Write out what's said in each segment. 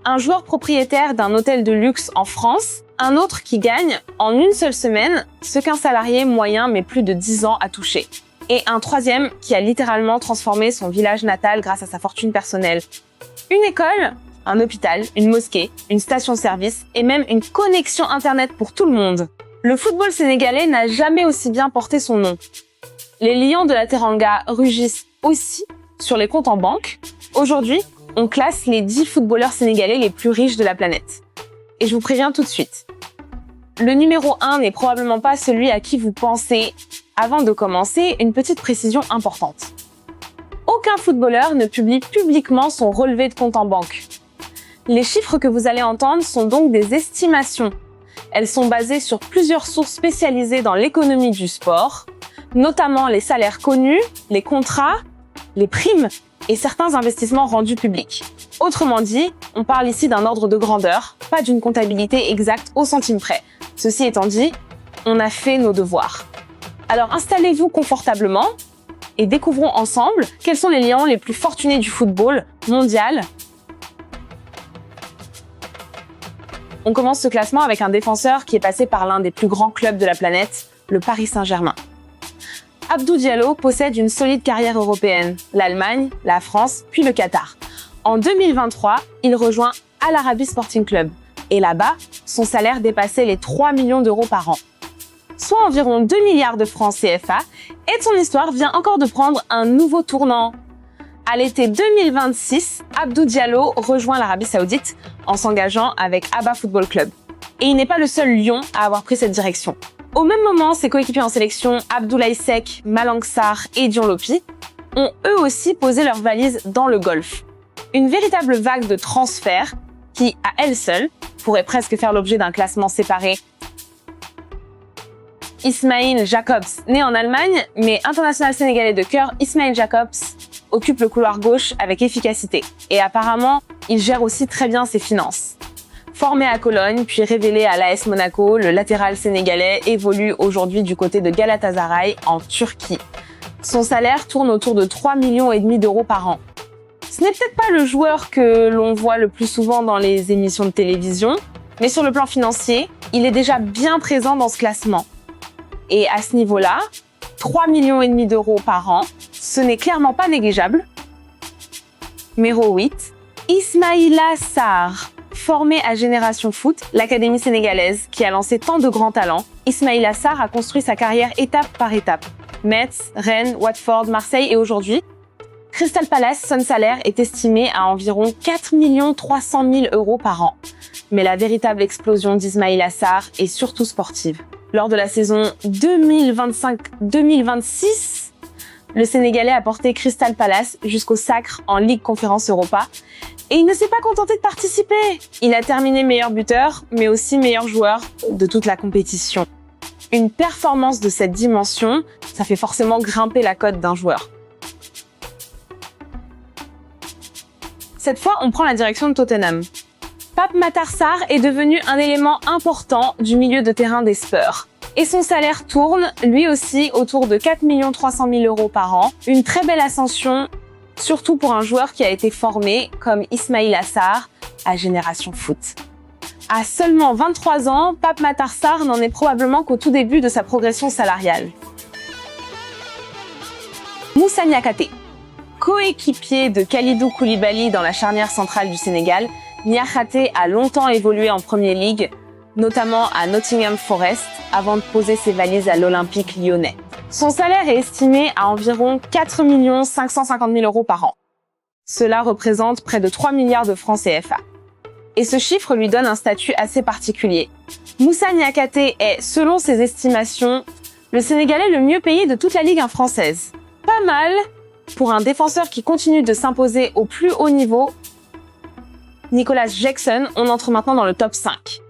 un joueur propriétaire d'un hôtel de luxe en France, un autre qui gagne en une seule semaine ce qu'un salarié moyen met plus de 10 ans à toucher. Et un troisième qui a littéralement transformé son village natal grâce à sa fortune personnelle. Une école, un hôpital, une mosquée, une station-service et même une connexion internet pour tout le monde. Le football sénégalais n'a jamais aussi bien porté son nom. Les lions de la Teranga rugissent aussi sur les comptes en banque. Aujourd'hui, on classe les 10 footballeurs sénégalais les plus riches de la planète. Et je vous préviens tout de suite. Le numéro 1 n'est probablement pas celui à qui vous pensez. Avant de commencer, une petite précision importante. Aucun footballeur ne publie publiquement son relevé de compte en banque. Les chiffres que vous allez entendre sont donc des estimations. Elles sont basées sur plusieurs sources spécialisées dans l'économie du sport, notamment les salaires connus, les contrats, les primes et certains investissements rendus publics. Autrement dit, on parle ici d'un ordre de grandeur, pas d'une comptabilité exacte au centime près. Ceci étant dit, on a fait nos devoirs. Alors installez-vous confortablement et découvrons ensemble quels sont les lions les plus fortunés du football mondial. On commence ce classement avec un défenseur qui est passé par l'un des plus grands clubs de la planète, le Paris Saint-Germain. Abdou Diallo possède une solide carrière européenne, l'Allemagne, la France, puis le Qatar. En 2023, il rejoint Al Arabi Sporting Club. Et là-bas, son salaire dépassait les 3 millions d'euros par an, soit environ 2 milliards de francs CFA, et son histoire vient encore de prendre un nouveau tournant. À l'été 2026, Abdou Diallo rejoint l'Arabie Saoudite en s'engageant avec Abba Football Club. Et il n'est pas le seul lion à avoir pris cette direction. Au même moment, ses coéquipiers en sélection, Abdoulaye Seck, Malang Sarr et Dion Lopi, ont eux aussi posé leurs valises dans le golf. Une véritable vague de transferts qui, à elle seule, pourrait presque faire l'objet d'un classement séparé. Ismail Jacobs, né en Allemagne, mais international sénégalais de cœur, Ismail Jacobs occupe le couloir gauche avec efficacité. Et apparemment, il gère aussi très bien ses finances. Formé à Cologne, puis révélé à l'AS Monaco, le latéral sénégalais évolue aujourd'hui du côté de Galatasaray en Turquie. Son salaire tourne autour de 3,5 millions d'euros par an. Ce n'est peut-être pas le joueur que l'on voit le plus souvent dans les émissions de télévision, mais sur le plan financier, il est déjà bien présent dans ce classement. Et à ce niveau-là, 3,5 millions d'euros par an, ce n'est clairement pas négligeable. Numéro 8, Ismaïla Sarr. Formé à Génération Foot, l'académie sénégalaise qui a lancé tant de grands talents, Ismaïla Sarr a construit sa carrière étape par étape. Metz, Rennes, Watford, Marseille et aujourd'hui, Crystal Palace, son salaire est estimé à environ 4 300 000 euros par an. Mais la véritable explosion d'Ismaïla Sarr est surtout sportive. Lors de la saison 2025-2026, le Sénégalais a porté Crystal Palace jusqu'au sacre en Ligue Conférence Europa. Et il ne s'est pas contenté de participer. Il a terminé meilleur buteur, mais aussi meilleur joueur de toute la compétition. Une performance de cette dimension, ça fait forcément grimper la cote d'un joueur. Cette fois, on prend la direction de Tottenham. Pape Matar Sarr est devenu un élément important du milieu de terrain des Spurs. Et son salaire tourne, lui aussi, autour de 4 300 000 euros par an. Une très belle ascension, surtout pour un joueur qui a été formé, comme Ismaïla Sarr, à Génération Foot. À seulement 23 ans, Pape Matar Sarr n'en est probablement qu'au tout début de sa progression salariale. Moussa Niakhaté. Coéquipier de Kalidou Koulibaly dans la charnière centrale du Sénégal, Niakhaté a longtemps évolué en Premier League, notamment à Nottingham Forest, avant de poser ses valises à l'Olympique lyonnais. Son salaire est estimé à environ 4 550 000 euros par an. Cela représente près de 3 milliards de francs CFA. Et ce chiffre lui donne un statut assez particulier. Moussa Niakhaté est, selon ses estimations, le Sénégalais le mieux payé de toute la Ligue 1 française. Pas mal pour un défenseur qui continue de s'imposer au plus haut niveau. Nicolas Jackson, on entre maintenant dans le top 5.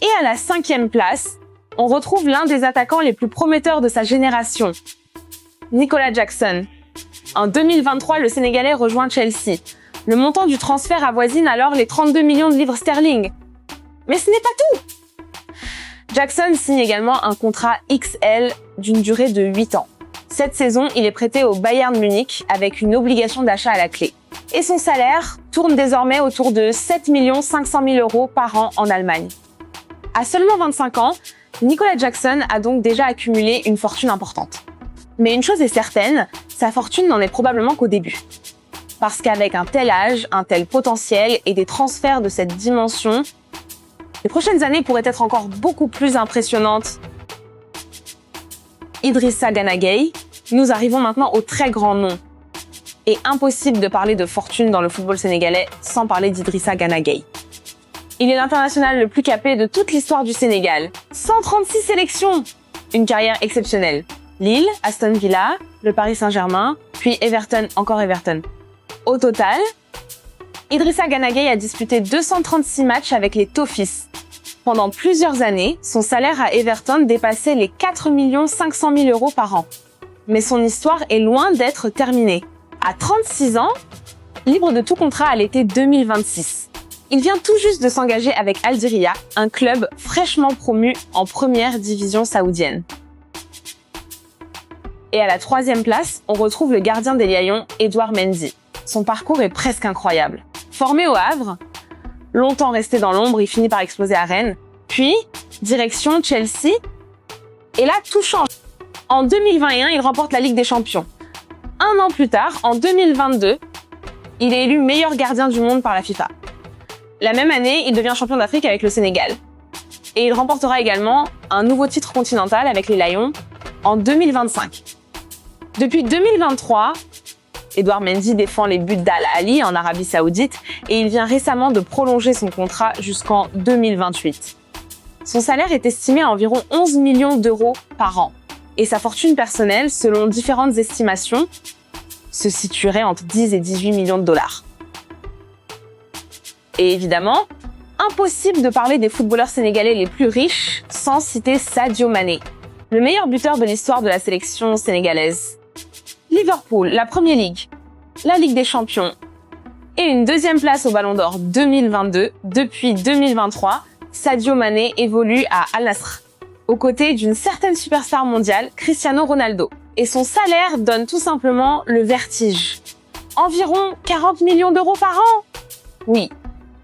Et à la 5e place, on retrouve l'un des attaquants les plus prometteurs de sa génération, Nicolas Jackson. En 2023, le Sénégalais rejoint Chelsea. Le montant du transfert avoisine alors les 32 millions de livres sterling. Mais ce n'est pas tout! Jackson signe également un contrat XL d'une durée de 8 ans. Cette saison, il est prêté au Bayern Munich avec une obligation d'achat à la clé. Et son salaire tourne désormais autour de 7 500 000 € par an en Allemagne. À seulement 25 ans, Nicolas Jackson a donc déjà accumulé une fortune importante. Mais une chose est certaine, sa fortune n'en est probablement qu'au début. Parce qu'avec un tel âge, un tel potentiel et des transferts de cette dimension, les prochaines années pourraient être encore beaucoup plus impressionnantes. Idrissa Gana Gueye, nous arrivons maintenant au très grand nom. Et impossible de parler de fortune dans le football sénégalais sans parler d'Idrissa Gana Gueye. Il est l'international le plus capé de toute l'histoire du Sénégal. 136 sélections! Une carrière exceptionnelle. Lille, Aston Villa, le Paris Saint-Germain, puis Everton, encore Everton. Au total, Idrissa Gana Gueye a disputé 236 matchs avec les Toffees. Pendant plusieurs années, son salaire à Everton dépassait les 4 500 000 € par an. Mais son histoire est loin d'être terminée. À 36 ans, libre de tout contrat à l'été 2026. Il vient tout juste de s'engager avec Al Diriyah, un club fraîchement promu en première division saoudienne. Et à la 3e place, on retrouve le gardien des Lions, Edouard Mendy. Son parcours est presque incroyable. Formé au Havre, longtemps resté dans l'ombre, il finit par exploser à Rennes. Puis, direction Chelsea. Et là, tout change. En 2021, il remporte la Ligue des Champions. Un an plus tard, en 2022, il est élu meilleur gardien du monde par la FIFA. La même année, il devient champion d'Afrique avec le Sénégal. Et il remportera également un nouveau titre continental avec les Lions en 2025. Depuis 2023, Edouard Mendy défend les buts d'Al Ahly en Arabie Saoudite et il vient récemment de prolonger son contrat jusqu'en 2028. Son salaire est estimé à environ 11 millions d'euros par an. Et sa fortune personnelle, selon différentes estimations, se situerait entre 10 et 18 millions de dollars. Et évidemment, impossible de parler des footballeurs sénégalais les plus riches sans citer Sadio Mané, le meilleur buteur de l'histoire de la sélection sénégalaise. Liverpool, la Premier League, la Ligue des Champions et une 2e place au Ballon d'Or 2022. Depuis 2023, Sadio Mané évolue à Al Nassr, aux côtés d'une certaine superstar mondiale, Cristiano Ronaldo. Et son salaire donne tout simplement le vertige. Environ 40 millions d'euros par an. Oui,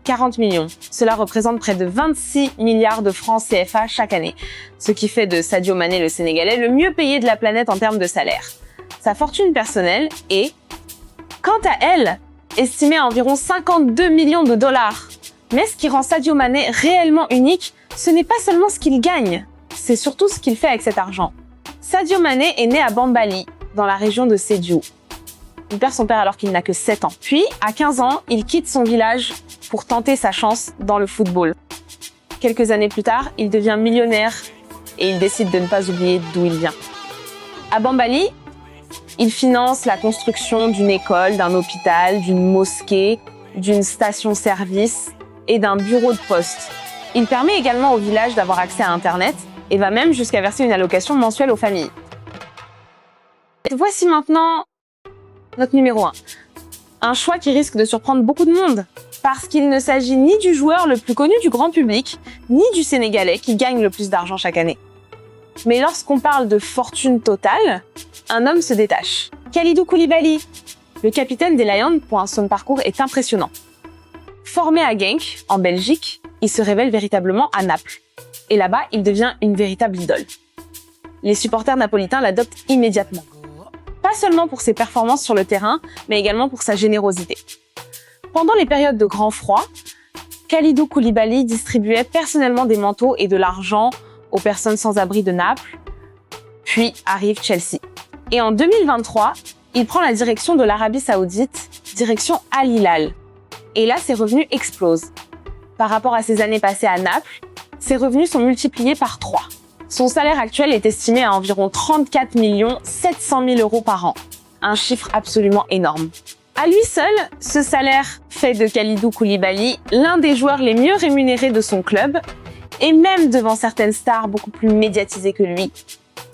40 millions. Cela représente près de 26 milliards de francs CFA chaque année, ce qui fait de Sadio Mané le Sénégalais le mieux payé de la planète en termes de salaire. Sa fortune personnelle est, quant à elle, estimée à environ 52 millions de dollars. Mais ce qui rend Sadio Mané réellement unique, ce n'est pas seulement ce qu'il gagne, c'est surtout ce qu'il fait avec cet argent. Sadio Mané est né à Bambali, dans la région de Sédhiou. Il perd son père alors qu'il n'a que 7 ans. Puis, à 15 ans, il quitte son village pour tenter sa chance dans le football. Quelques années plus tard, il devient millionnaire et il décide de ne pas oublier d'où il vient. À Bambali, il finance la construction d'une école, d'un hôpital, d'une mosquée, d'une station-service et d'un bureau de poste. Il permet également au village d'avoir accès à Internet et va même jusqu'à verser une allocation mensuelle aux familles. Voici maintenant notre numéro 1. Un choix qui risque de surprendre beaucoup de monde, parce qu'il ne s'agit ni du joueur le plus connu du grand public, ni du Sénégalais qui gagne le plus d'argent chaque année. Mais lorsqu'on parle de fortune totale, un homme se détache. Kalidou Koulibaly, le capitaine des Lions, pour son parcours est impressionnant. Formé à Genk, en Belgique, il se révèle véritablement à Naples. Et là-bas, il devient une véritable idole. Les supporters napolitains l'adoptent immédiatement. Pas seulement pour ses performances sur le terrain, mais également pour sa générosité. Pendant les périodes de grand froid, Kalidou Koulibaly distribuait personnellement des manteaux et de l'argent aux personnes sans abri de Naples. Puis arrive Chelsea. Et en 2023, il prend la direction de l'Arabie Saoudite, direction Al Hilal. Et là, ses revenus explosent. Par rapport à ses années passées à Naples, ses revenus sont multipliés par 3. Son salaire actuel est estimé à environ 34 700 000 € par an. Un chiffre absolument énorme. À lui seul, ce salaire fait de Kalidou Koulibaly l'un des joueurs les mieux rémunérés de son club, et même devant certaines stars beaucoup plus médiatisées que lui.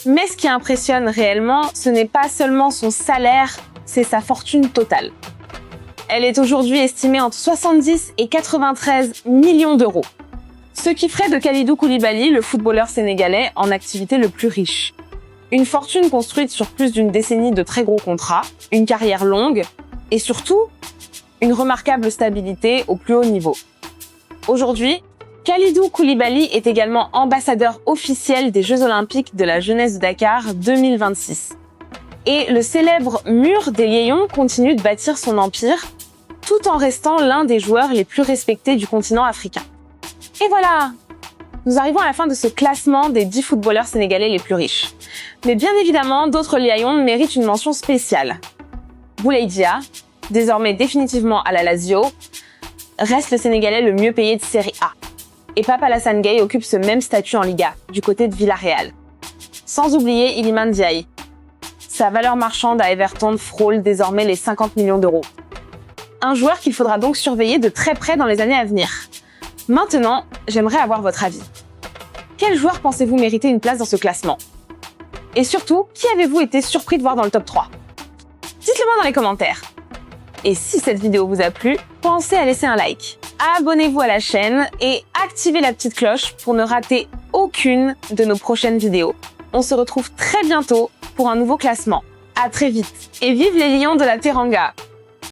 Mais ce qui impressionne réellement, ce n'est pas seulement son salaire, c'est sa fortune totale. Elle est aujourd'hui estimée entre 70 et 93 millions d'euros. Ce qui ferait de Kalidou Koulibaly le footballeur sénégalais en activité le plus riche. Une fortune construite sur plus d'une décennie de très gros contrats, une carrière longue et surtout, une remarquable stabilité au plus haut niveau. Aujourd'hui, Kalidou Koulibaly est également ambassadeur officiel des Jeux Olympiques de la jeunesse de Dakar 2026. Et le célèbre mur des Lions continue de bâtir son empire, tout en restant l'un des joueurs les plus respectés du continent africain. Et voilà! Nous arrivons à la fin de ce classement des 10 footballeurs sénégalais les plus riches. Mais bien évidemment, d'autres Lions méritent une mention spéciale. Boulaye Dia, désormais définitivement à la Lazio, reste le Sénégalais le mieux payé de Série A. Et Pape Alassane Gueye occupe ce même statut en Liga, du côté de Villarreal. Sans oublier Iliman Ndiaye. Sa valeur marchande à Everton frôle désormais les 50 millions d'euros. Un joueur qu'il faudra donc surveiller de très près dans les années à venir. Maintenant, j'aimerais avoir votre avis. Quel joueur pensez-vous mériter une place dans ce classement? Et surtout, qui avez-vous été surpris de voir dans le top 3? Dites-le-moi dans les commentaires. Et si cette vidéo vous a plu, pensez à laisser un like. Abonnez-vous à la chaîne et activez la petite cloche pour ne rater aucune de nos prochaines vidéos. On se retrouve très bientôt pour un nouveau classement. À très vite et vive les Lions de la Teranga!